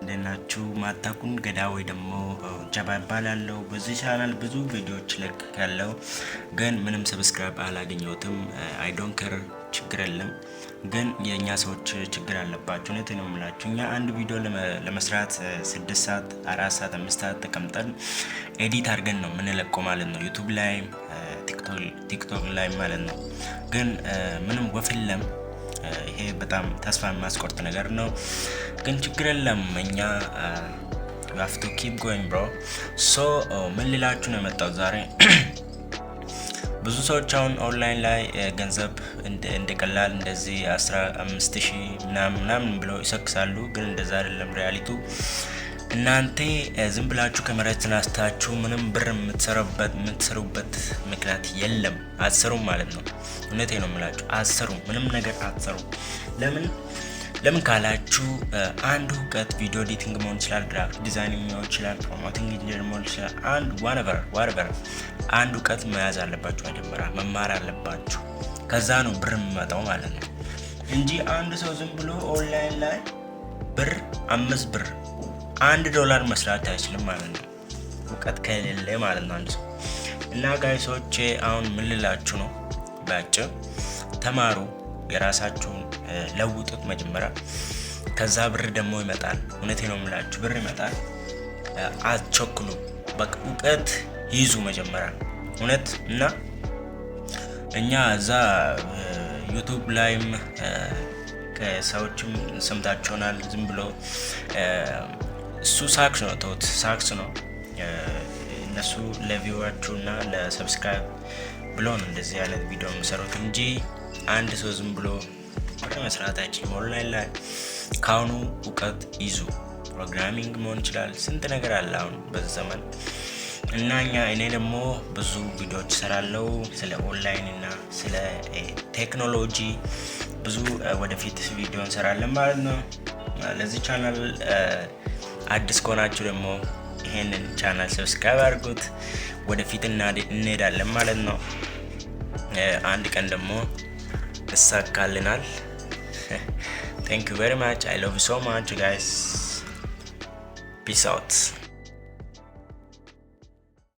እንደናችሁ ማታቁን ገዳ ወይ ደግሞ ጀባ ይባላል። በዚህ ቻናል ብዙ ቪዲዮዎች ለቅቄያለሁ፣ ግን ምንም ሰብስክራይብ አላገኘሁትም። አይ ዶንት ኬር ችግር የለም፣ ግን የኛ ሰዎች ችግር አለባቸው። እውነቴን ነው የምላችሁ። እኛ አንድ ቪዲዮ ለመስራት 6 ሰዓት 4 ሰዓት 5 ሰዓት ተቀምጠን ኤዲት አድርገን ነው የምንለቀው ማለት ነው፣ ዩቲዩብ ላይ ቲክቶክ ላይ ማለት ነው። ግን ምንም ወፍለም። ይሄ በጣም ተስፋ የሚያስቆርጥ ነገር ነው፣ ግን ችግር የለም። እኛ we have to keep going bro. so ምን ልላችሁ ነው የመጣው ዛሬ። ብዙ ሰዎች አሁን ኦንላይን ላይ ገንዘብ እንደቀላል እንደዚህ 15000 ምናምን ብለው ይሰክሳሉ፣ ግን እንደዛ አይደለም ሪያሊቲው። እናንተ ዝም ብላችሁ ከመሬት ተነስታችሁ ምንም ብር የምትሰሩበት ምክንያት የለም። አትሰሩም ማለት ነው። እውነቴን ነው የምላችሁ፣ አትሰሩም፣ ምንም ነገር አትሰሩም። ለምን ካላችሁ አንድ እውቀት ቪዲዮ ኤዲቲንግ መሆን ይችላል፣ ግራፊክ ዲዛይኒንግ መሆን ይችላል፣ ፕሮሞቲንግ ኢንጂነር መሆን ይችላል። አንድ whatever አንድ እውቀት መያዝ አለባችሁ፣ መጀመሪያ መማር አለባችሁ። ከዛ ነው ብር የሚመጣው ማለት ነው እንጂ አንድ ሰው ዝም ብሎ ኦንላይን ላይ ብር 5 ብር $1 መስራት አይችልም ማለት ነው፣ እውቀት ከሌለ ማለት ነው አንድ ሰው። እና ጋይሶቼ አሁን ምን ልላችሁ ነው፣ ባጭሩ ተማሩ፣ የራሳችሁን ለውጡት መጀመሪያ። ከዛ ብር ደግሞ ይመጣል። እውነቴ ነው የምላችሁ፣ ብር ይመጣል። አትቸኩሉ፣ በቃ እውቀት ይዙ መጀመሪያ እውነት። እና እኛ እዛ ዩቲዩብ ላይም ከሰዎችም ሰምታችኋል፣ ዝም ብሎ እሱ ሳክስ ነው፣ ተውት፣ ሳክስ ነው። እነሱ ለቪዋችሁ እና ለሰብስክራይብ ብሎ ነው እንደዚህ አይነት ቪዲዮ የሚሰሩት እንጂ አንድ ሰው ዝም ብሎ መስራታችን ኦንላይን ላይ ካሁኑ እውቀት ይዙ። ፕሮግራሚንግ መሆን ይችላል፣ ስንት ነገር አለ አሁን በዚህ ዘመን። እና እኔ ደግሞ ብዙ ቪዲዮዎች ሰራለው ስለ ኦንላይን እና ስለ ቴክኖሎጂ ብዙ ወደፊት ቪዲዮ እንሰራለን ማለት ነው። ለዚህ ቻናል አዲስ ከሆናችሁ ደግሞ ይሄንን ቻናል ሰብስክራይብ አድርጉት። ወደፊት እንሄዳለን ማለት ነው። አንድ ቀን ደግሞ ይሳካልናል። Thank you very much. I love you so much guys. Peace out.